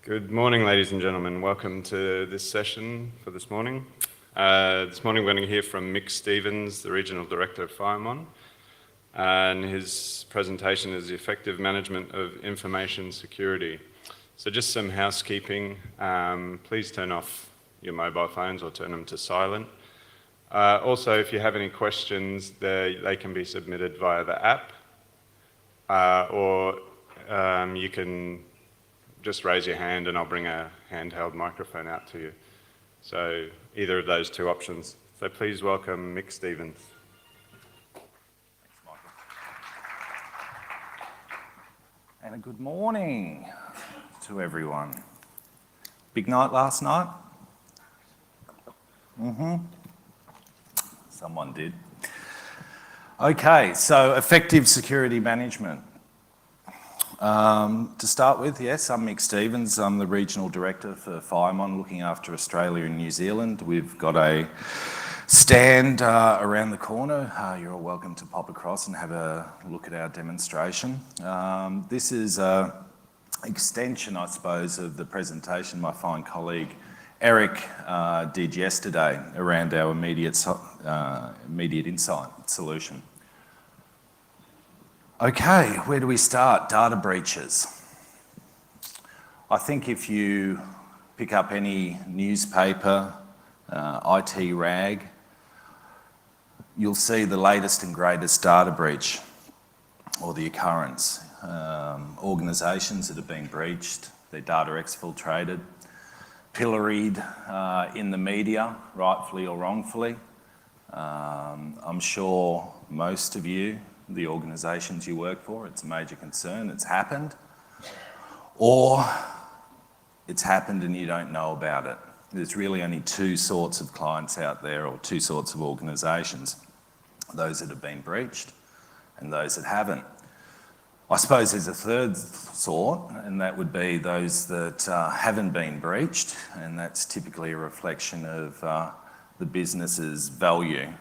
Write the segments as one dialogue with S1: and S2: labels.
S1: Good morning, ladies and gentlemen. Welcome to this session for this morning. This morning we're going to hear from Mick Stevens, the Regional Director of FireMon, and his presentation is the effective management of information security. So just some housekeeping. Please turn off your mobile phones or turn them to silent. Also, if you have any questions, they can be submitted via the app, or you can just raise your hand and I'll bring a handheld microphone out to you. So either of those two options. So please welcome Mick Stevens.
S2: Thanks, Michael. And a good morning to everyone. Big night last night? Someone did. Okay, so effective security management. To start with, yes, I'm Mick Stevens. I'm the Regional Director for FireMon, looking after Australia and New Zealand. We've got a stand around the corner. You're all welcome to pop across and have a look at our demonstration. This is an extension, I suppose, of the presentation my fine colleague Eric did yesterday around our immediate insight solution. Okay, where do we start? Data breaches. I think if you pick up any newspaper, IT rag, you'll see the latest and greatest data breach or the occurrence. Organisations that have been breached, their data exfiltrated, pilloried in the media, rightfully or wrongfully. I'm sure most of you, the organisations you work for, it's a major concern, it's happened, or it's happened and you don't know about it. There's really only two sorts of clients out there, or two sorts of organisations, those that have been breached and those that haven't. I suppose there's a third sort, and that would be those that haven't been breached, and that's typically a reflection of the business's value.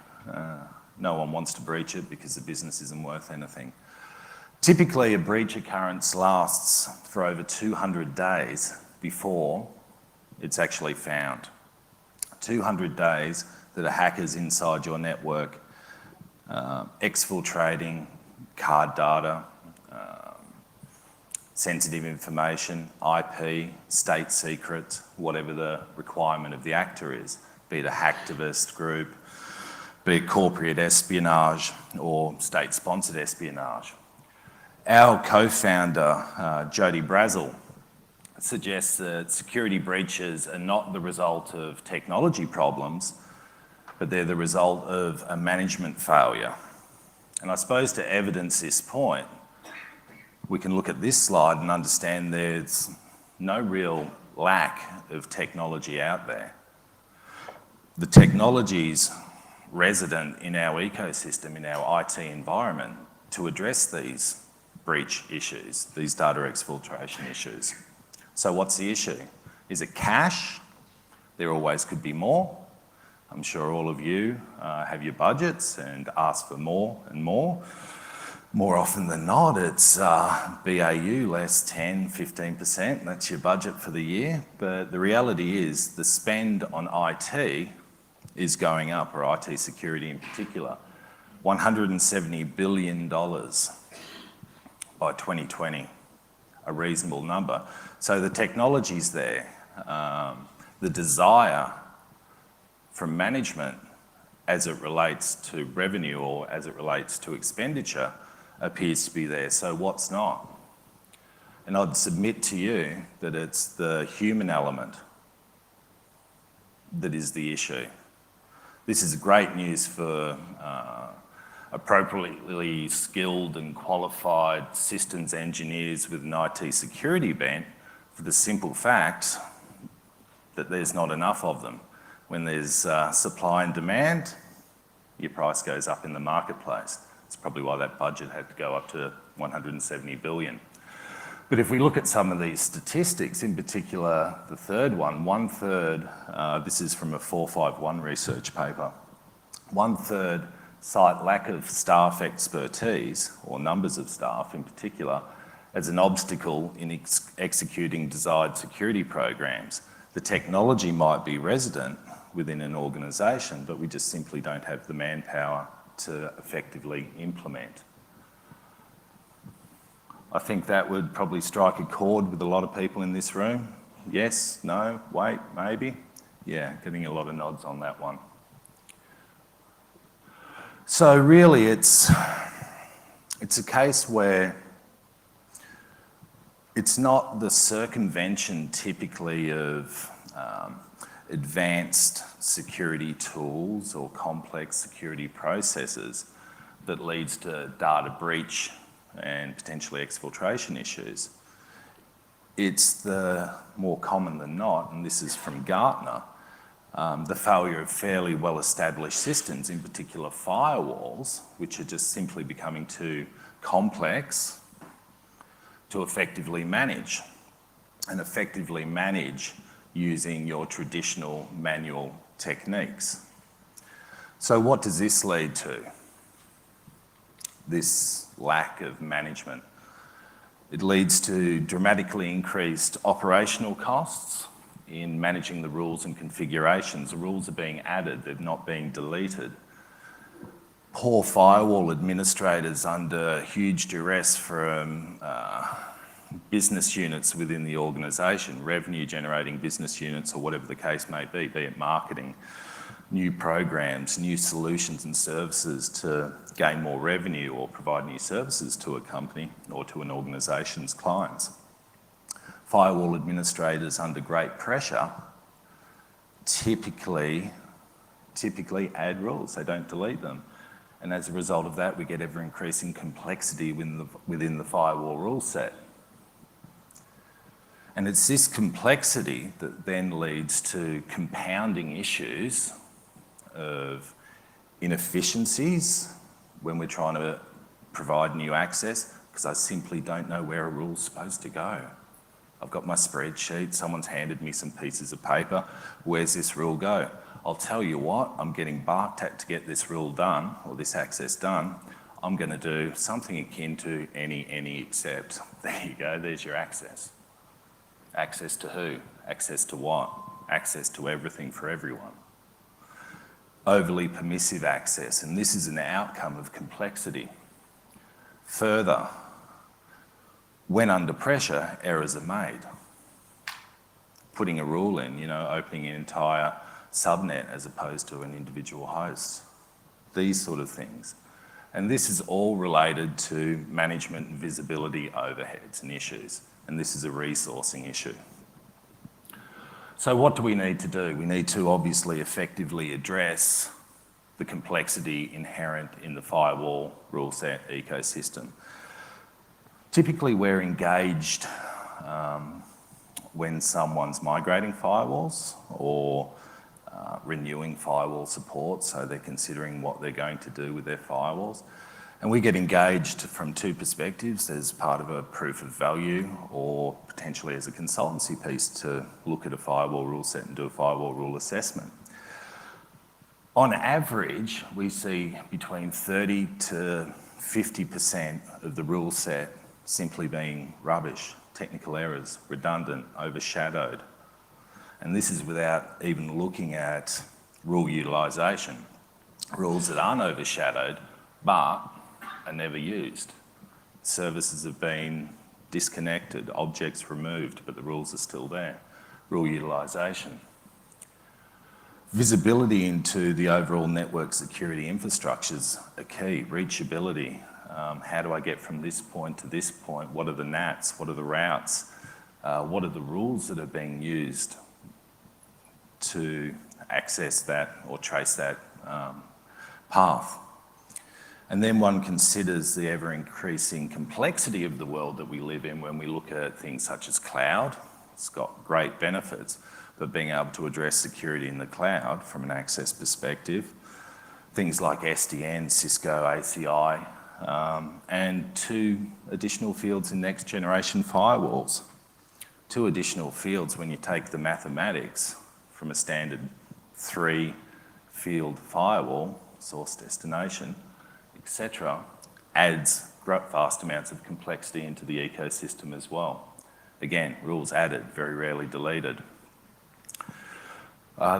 S2: No one wants to breach it because the business isn't worth anything. Typically, a breach occurrence lasts for over 200 days before it's actually found. 200 days that a hacker's inside your network, exfiltrating card data, sensitive information, IP, state secret, whatever the requirement of the actor is, be it a hacktivist group, be it corporate espionage or state-sponsored espionage. Our co-founder, Jody Brazel, suggests that security breaches are not the result of technology problems, but they're the result of a management failure. And I suppose to evidence this point, we can look at this slide and understand there's no real lack of technology out there. The technologies resident in our ecosystem, in our IT environment, to address these breach issues, these data exfiltration issues. So what's the issue? Is it cash? There always could be more. I'm sure all of you have your budgets and ask for more and more. More often than not, it's BAU, less 10, 15%. That's your budget for the year. But the reality is the spend on IT is going up, or IT security in particular, $170 billion by 2020, a reasonable number. So the technology's there. The desire from management as it relates to revenue or as it relates to expenditure appears to be there. So what's not? And I'd submit to you that it's the human element that is the issue. This is great news for appropriately skilled and qualified systems engineers with an IT security bent, for the simple fact that there's not enough of them. When there's supply and demand, your price goes up in the marketplace. That's probably why that budget had to go up to $170 billion. But if we look at some of these statistics, in particular the third one-third, this is from a 451 research paper, 1/3 cite lack of staff expertise, or numbers of staff in particular, as an obstacle in executing desired security programs. The technology might be resident within an organisation, but we just simply don't have the manpower to effectively implement. I think that would probably strike a chord with a lot of people in this room. Yes, no, wait, maybe. Yeah, getting a lot of nods on that one. So really it's a case where it's not the circumvention typically of advanced security tools or complex security processes that leads to data breach and potentially exfiltration issues. It's the more common than not, and this is from Gartner, the failure of fairly well-established systems, in particular firewalls, which are just simply becoming too complex to effectively manage, and effectively manage using your traditional manual techniques. So what does this lead to? This lack of management. It leads to dramatically increased operational costs in managing the rules and configurations. The rules are being added, they're not being deleted. Poor firewall administrators under huge duress from business units within the organisation, revenue generating business units or whatever the case may be it marketing, new programs, new solutions and services to gain more revenue or provide new services to a company or to an organisation's clients. Firewall administrators under great pressure typically add rules, they don't delete them. And as a result of that, we get ever increasing complexity within the firewall rule set. And it's this complexity that then leads to compounding issues of inefficiencies when we're trying to provide new access, because I simply don't know where a rule's supposed to go. I've got my spreadsheet, someone's handed me some pieces of paper, where's this rule go? I'll tell you what, I'm getting barked at to get this rule done, or this access done. I'm going to do something akin to any except. There you go, there's your access. Access to who? Access to what? Access to everything for everyone. Overly permissive access, and this is an outcome of complexity. Further, when under pressure, errors are made. Putting a rule in, opening an entire subnet as opposed to an individual host. These sort of things. And this is all related to management and visibility overheads and issues. And this is a resourcing issue. So what do we need to do? We need to obviously effectively address the complexity inherent in the firewall rule set ecosystem. Typically we're engaged when someone's migrating firewalls or renewing firewall support, so they're considering what they're going to do with their firewalls. And we get engaged from two perspectives, as part of a proof of value or potentially as a consultancy piece to look at a firewall rule set and do a firewall rule assessment. On average, we see between 30 to 50% of the rule set simply being rubbish, technical errors, redundant, overshadowed. And this is without even looking at rule utilisation. Rules that aren't overshadowed, but are never used. Services have been disconnected, objects removed, but the rules are still there. Rule utilisation. Visibility into the overall network security infrastructures are key. Reachability. How do I get from this point to this point? What are the NATs? What are the routes? What are the rules that are being used to access that or trace that path? And then one considers the ever-increasing complexity of the world that we live in when we look at things such as cloud. It's got great benefits, but being able to address security in the cloud from an access perspective, things like SDN, Cisco, ACI, and 2 additional fields in next generation firewalls. 2 additional fields when you take the mathematics from a standard 3-field firewall, source, destination, etc., adds vast amounts of complexity into the ecosystem as well. Again, rules added, very rarely deleted.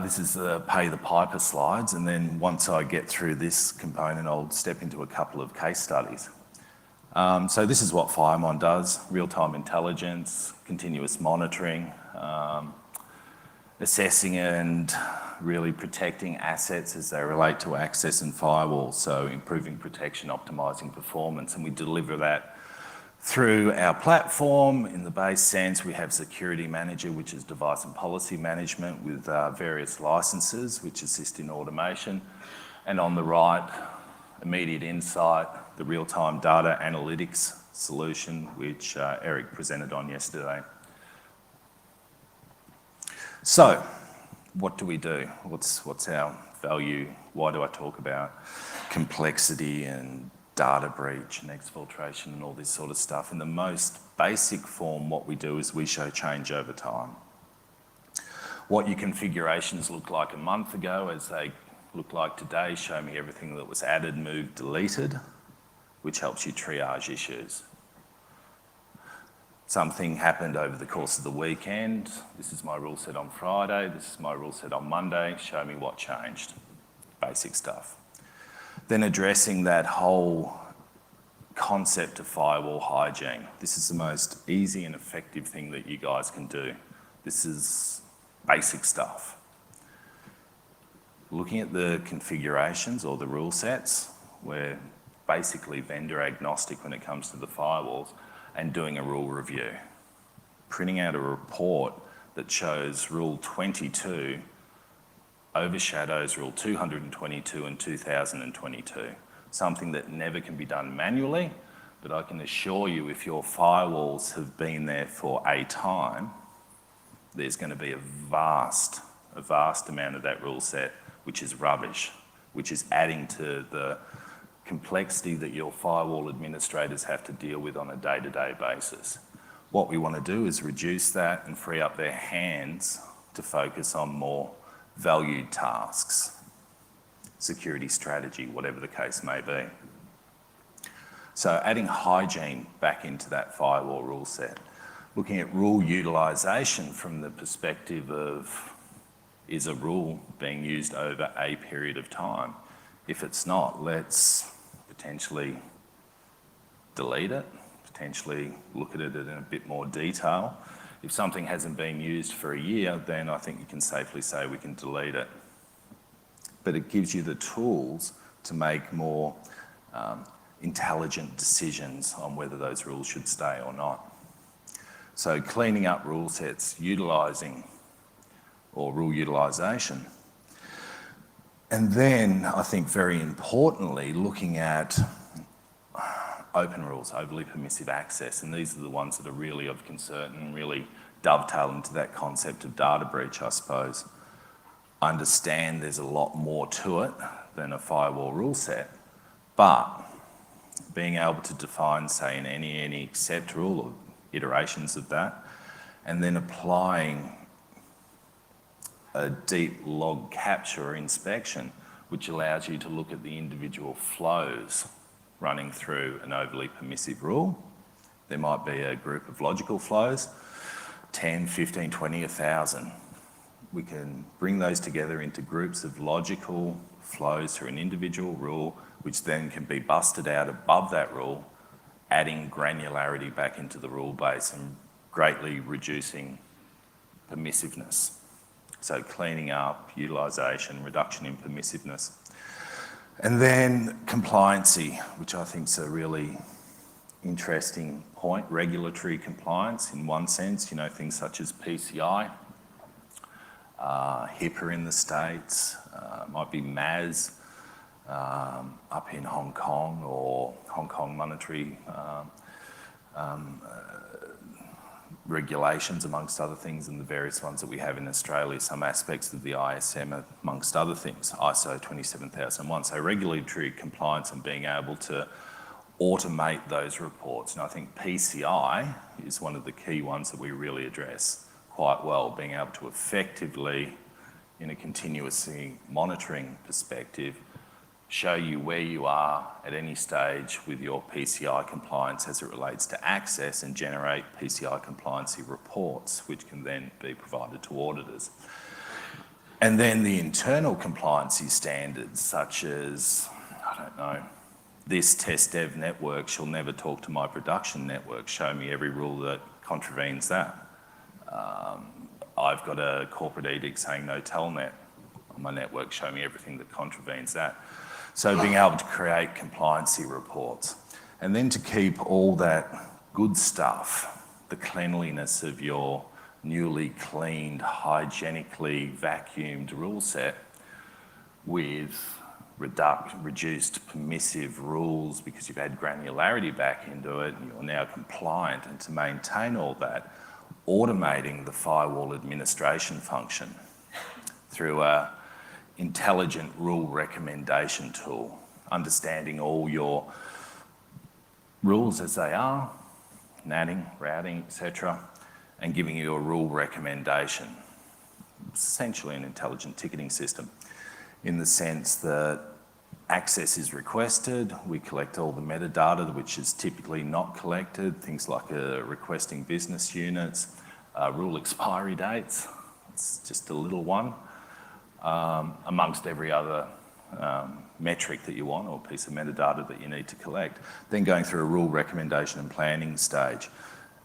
S2: This is the pay the piper slides, and then once I get through this component, I'll step into a couple of case studies. So this is what FireMon does: real-time intelligence, continuous monitoring, assessing and really protecting assets as they relate to access and firewalls, so improving protection, optimising performance, and we deliver that through our platform. In the base sense, we have Security Manager, which is device and policy management with various licenses which assist in automation. And on the right, Immediate Insight, the real-time data analytics solution, which Eric presented on yesterday. So, what do we do? What's our value? Why do I talk about complexity and data breach and exfiltration and all this sort of stuff? In the most basic form, what we do is we show change over time. What your configurations look like a month ago as they look like today, show me everything that was added, moved, deleted, which helps you triage issues. Something happened over the course of the weekend. This is my rule set on Friday. This is my rule set on Monday. Show me what changed. Basic stuff. Then addressing that whole concept of firewall hygiene. This is the most easy and effective thing that you guys can do. This is basic stuff. Looking at the configurations or the rule sets, we're basically vendor agnostic when it comes to the firewalls, and doing a rule review. Printing out a report that shows Rule 22 overshadows Rule 222 and 2022. Something that never can be done manually, but I can assure you if your firewalls have been there for a time, there's going to be a vast amount of that rule set which is rubbish, which is adding to the complexity that your firewall administrators have to deal with on a day-to-day basis. What we want to do is reduce that and free up their hands to focus on more valued tasks, security strategy, whatever the case may be. So adding hygiene back into that firewall rule set, looking at rule utilisation from the perspective of, is a rule being used over a period of time? If it's not, let's potentially delete it, potentially look at it in a bit more detail. If something hasn't been used for a year, then I think you can safely say we can delete it. But it gives you the tools to make more intelligent decisions on whether those rules should stay or not. So cleaning up rule sets, utilising or rule utilisation. And then I think very importantly, looking at open rules, overly permissive access, and these are the ones that are really of concern and really dovetail into that concept of data breach, I suppose. I understand there's a lot more to it than a firewall rule set, but being able to define, say, an any except rule or iterations of that, and then applying a deep log capture or inspection, which allows you to look at the individual flows running through an overly permissive rule. There might be a group of logical flows, 10, 15, 20, 1,000. We can bring those together into groups of logical flows through an individual rule, which then can be busted out above that rule, adding granularity back into the rule base and greatly reducing permissiveness. So cleaning up, utilisation, reduction in permissiveness. And then compliancy, which I think is a really interesting point. Regulatory compliance in one sense, you know, things such as PCI, HIPAA in the States, might be MAS up in Hong Kong, or Hong Kong monetary regulations, amongst other things, and the various ones that we have in Australia, some aspects of the ISM, amongst other things, ISO 27001. So regulatory compliance and being able to automate those reports. And I think PCI is one of the key ones that we really address quite well, being able to effectively, in a continuously monitoring perspective, show you where you are at any stage with your PCI compliance as it relates to access, and generate PCI compliancy reports, which can then be provided to auditors. And then the internal compliancy standards, such as, I don't know, this test dev network shall never talk to my production network, show me every rule that contravenes that. I've got a corporate edict saying no telnet on my network, show me everything that contravenes that. So being able to create compliancy reports, and then to keep all that good stuff, the cleanliness of your newly cleaned, hygienically vacuumed rule set with reduced permissive rules because you've had granularity back into it and you're now compliant, and to maintain all that, automating the firewall administration function through a intelligent rule recommendation tool, understanding all your rules as they are, natting, routing, etc., and giving you a rule recommendation. It's essentially an intelligent ticketing system in the sense that access is requested, we collect all the metadata which is typically not collected, things like requesting business units, rule expiry dates, it's just a little one, amongst every other metric that you want or piece of metadata that you need to collect. Then going through a rule recommendation and planning stage.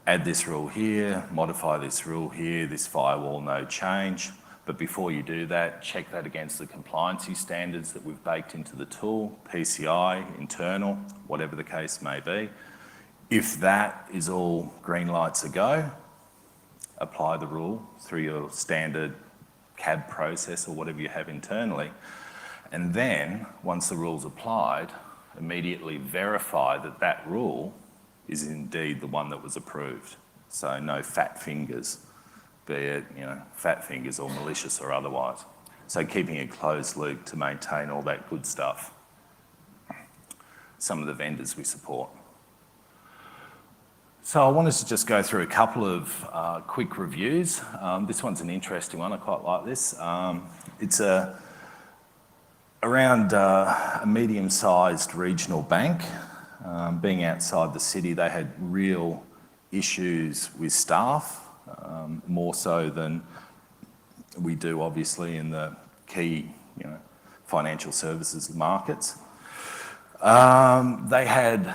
S2: Add this rule here, modify this rule here, this firewall no change. But before you do that, check that against the compliancy standards that we've baked into the tool, PCI, internal, whatever the case may be. If that is all green lights a go, apply the rule through your standard CAB process or whatever you have internally. And then, once the rule's applied, immediately verify that that rule is indeed the one that was approved. So no fat fingers, be it, fat fingers or malicious or otherwise. So keeping a closed loop to maintain all that good stuff. Some of the vendors we support. So I wanted to just go through a couple of quick reviews. This one's an interesting one, I quite like this. It's around a medium-sized regional bank. Being outside the city, they had real issues with staff, more so than we do obviously in the key financial services markets. They had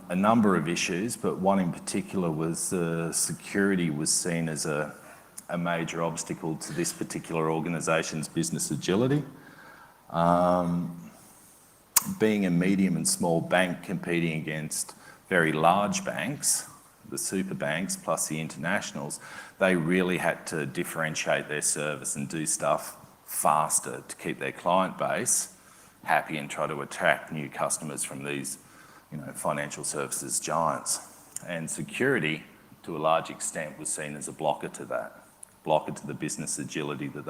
S2: a number of issues, but one in particular was the security was seen as a major obstacle to this particular organisation's business agility. Being a medium and small bank competing against very large banks, the super banks plus the internationals, they really had to differentiate their service and do stuff faster to keep their client base happy and try to attract new customers from these financial services giants. And security, to a large extent, was seen as a blocker to that, blocker to the business agility that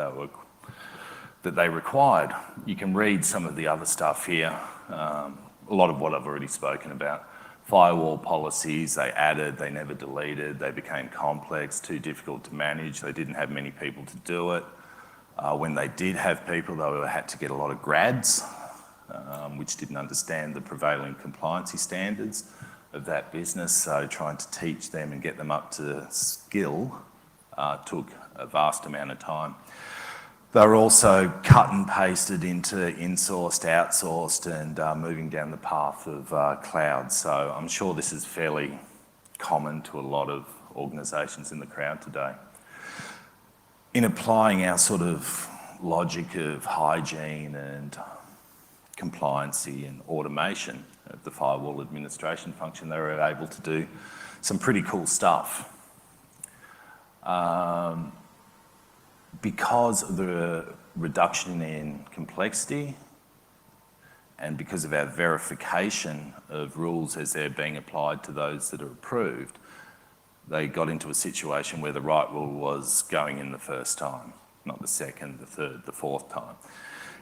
S2: they required. You can read some of the other stuff here, a lot of what I've already spoken about. Firewall policies, they added, they never deleted, they became complex, too difficult to manage, they didn't have many people to do it. When they did have people, they had to get a lot of grads, which didn't understand the prevailing compliancy standards of that business, so trying to teach them and get them up to skill took a vast amount of time. They were also cut and pasted into insourced, outsourced, and moving down the path of cloud. So I'm sure this is fairly common to a lot of organisations in the crowd today. In applying our sort of logic of hygiene and compliancy and automation of the firewall administration function, they were able to do some pretty cool stuff. Because of the reduction in complexity and because of our verification of rules as they're being applied to those that are approved, they got into a situation where the right rule was going in the first time, not the second, the third, the fourth time.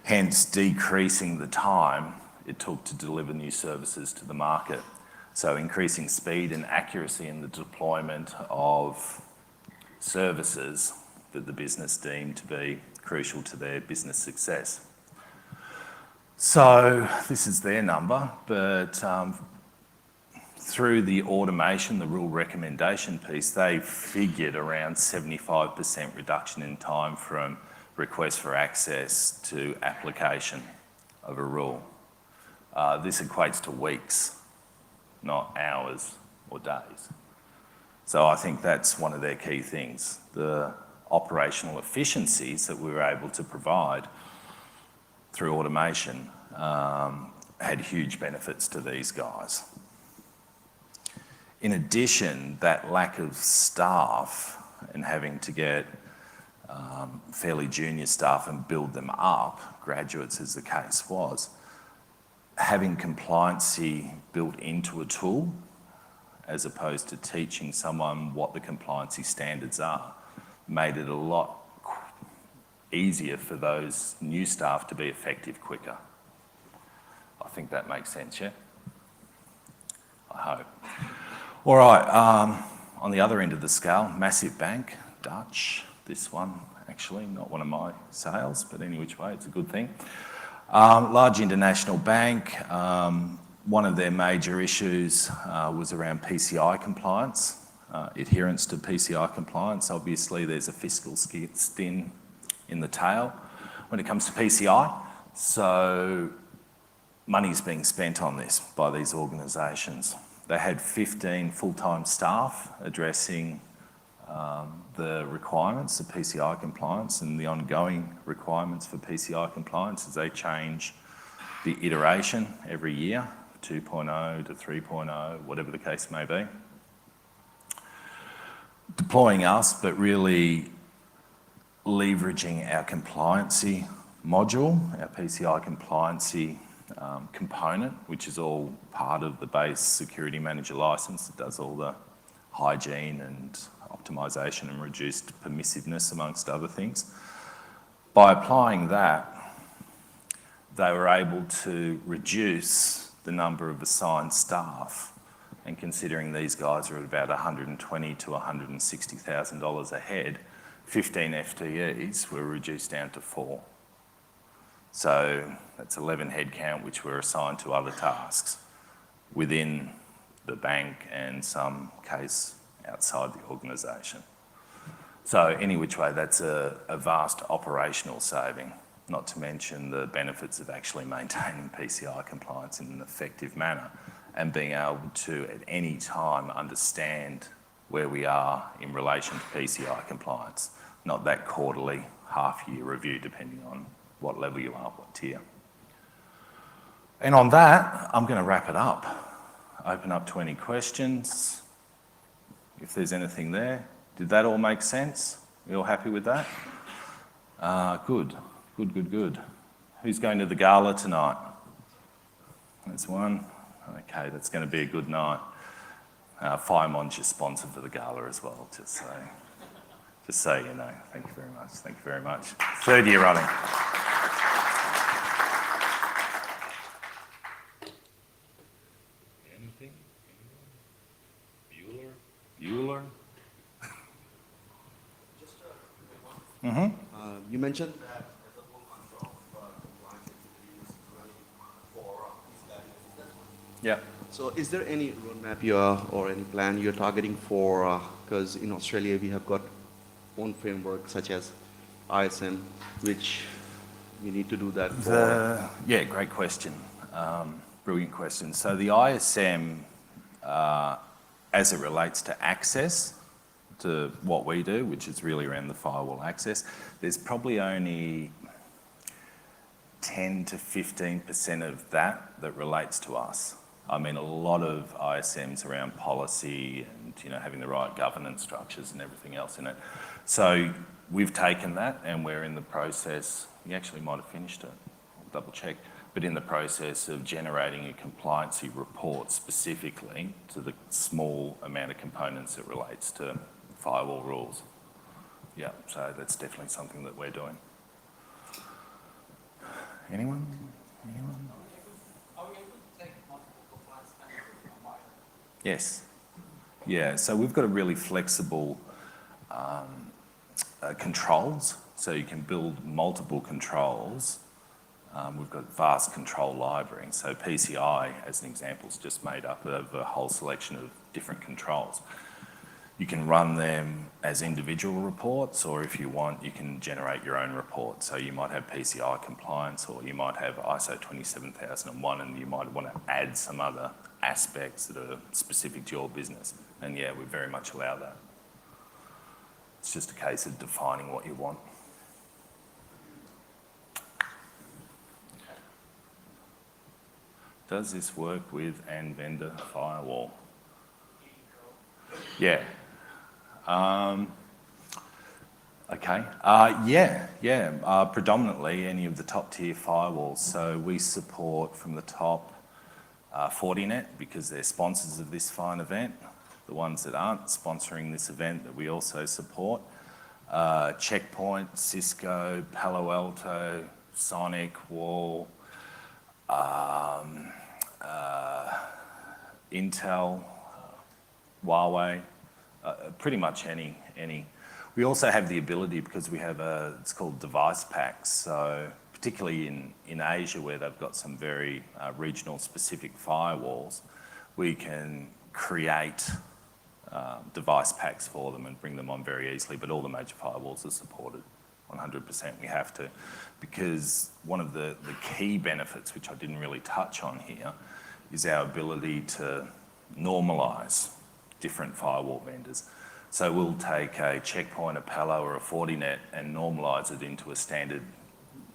S2: Hence decreasing the time it took to deliver new services to the market. So increasing speed and accuracy in the deployment of services that the business deemed to be crucial to their business success. So this is their number, but through the automation, the rule recommendation piece, they figured around 75% reduction in time from request for access to application of a rule. This equates to weeks, not hours or days. So I think that's one of their key things. The operational efficiencies that we were able to provide through automation had huge benefits to these guys. In addition, that lack of staff and having to get fairly junior staff and build them up, graduates as the case was, having compliancy built into a tool as opposed to teaching someone what the compliancy standards are made it a lot easier for those new staff to be effective quicker. I think that makes sense, yeah? I hope. All right, on the other end of the scale, massive bank, Dutch, this one actually, not one of my sales, but any which way, it's a good thing. Large international bank, one of their major issues was around PCI compliance, adherence to PCI compliance. Obviously, there's a fiscal sting in the tail when it comes to PCI. So money's being spent on this by these organisations. They had 15 full-time staff addressing the requirements of PCI compliance and the ongoing requirements for PCI compliance as they change the iteration every year, 2.0 to 3.0, whatever the case may be. Deploying us, but really leveraging our compliancy module, our PCI compliancy component, which is all part of the base security manager license. It does all the hygiene and optimization and reduced permissiveness, amongst other things. By applying that, they were able to reduce the number of assigned staff, and considering these guys are at about $120,000 to $160,000 a head, 15 FTEs were reduced down to 4. So that's 11 headcount which were assigned to other tasks within the bank and some case outside the organisation. So any which way, that's a vast operational saving, not to mention the benefits of actually maintaining PCI compliance in an effective manner and being able to at any time understand where we are in relation to PCI compliance, not that quarterly, half-year review depending on what level you are, what tier. And on that, I'm going to wrap it up. Open up to any questions, if there's anything there. Did that all make sense? You all happy with that? Good. Who's going to the gala tonight? There's one. Okay, that's going to be a good night. FireMon's your sponsor for the gala as well, just so you know. Thank you very much. Third year running. Anything? Bueller?
S3: Just a quick one. You mentioned that there's a full control of compliance activities running for these guys.
S2: Yeah.
S3: So is there any roadmap or any plan you're targeting for, because in Australia we have got one framework such as ISM, which we need to do that for?
S2: Yeah, great question. Brilliant question. So the ISM, as it relates to access to what we do, which is really around the firewall access, there's probably only 10 to 15% of that relates to us. I mean, a lot of ISMs around policy and having the right governance structures and everything else in it. So we've taken that and we're in the process. You actually might have finished it. I'll double check. But in the process of generating a compliancy report specifically to the small amount of components that relates to firewall rules. Yeah, so that's definitely something that we're doing. Anyone? Yes. Yeah, so we've got a really flexible controls, so you can build multiple controls We've got vast control library. So PCI, as an example, is just made up of a whole selection of different controls. You can run them as individual reports, or if you want, you can generate your own report. So you might have PCI compliance, or you might have ISO 27001, and you might want to add some other aspects that are specific to your business. And yeah, we very much allow that. It's just a case of defining what you want. Does this work with an vendor firewall? Yeah. Okay. Predominantly any of the top tier firewalls. So we support from the top Fortinet, because they're sponsors of this fine event. The ones that aren't sponsoring this event that we also support. Checkpoint, Cisco, Palo Alto, Sonic, Wall, Intel, Huawei, pretty much any. We also have the ability, because we have it's called device packs, so particularly in Asia, where they've got some very regional specific firewalls, we can create device packs for them and bring them on very easily, but all the major firewalls are supported 100%. We have to, because one of the key benefits, which I didn't really touch on here, is our ability to normalise different firewall vendors. So we'll take a Checkpoint, a Palo or a Fortinet and normalise it into a standard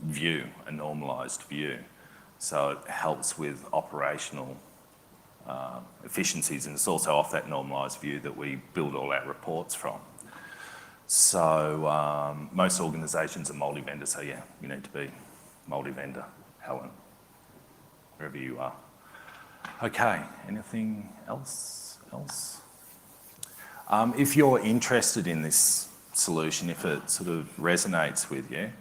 S2: view, a normalised view. So it helps with operational efficiencies, and it's also off that normalised view that we build all our reports from. So most organisations are multi-vendor, so yeah, you need to be multi-vendor, Helen, wherever you are. Okay, anything else? If you're interested in this solution, if it sort of resonates with you,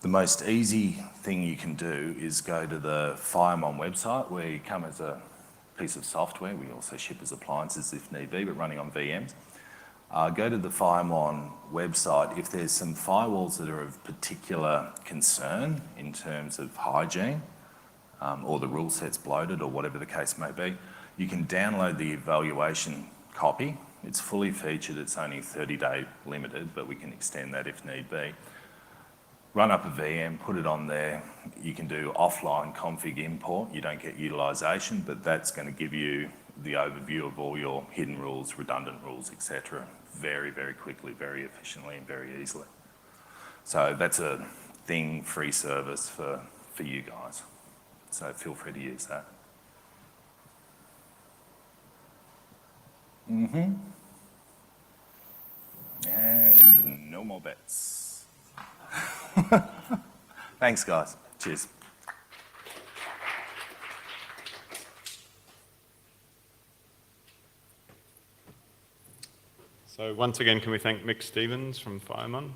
S2: the most easy thing you can do is go to the FireMon website, where you come as a piece of software. We also ship as appliances if need be, but running on VMs. Go to the FireMon website. If there's some firewalls that are of particular concern in terms of hygiene, or the rule set's bloated, or whatever the case may be, you can download the evaluation copy. It's fully featured. It's only 30-day limited, but we can extend that if need be. Run up a VM, put it on there. You can do offline config import. You don't get utilisation, but that's going to give you the overview of all your hidden rules, redundant rules, etc. very, very quickly, very efficiently, and very easily. So that's a thing, free service for you guys. So feel free to use that. And no more bets. Thanks, guys. Cheers.
S1: So once again, can we thank Mick Stevens from FireMon?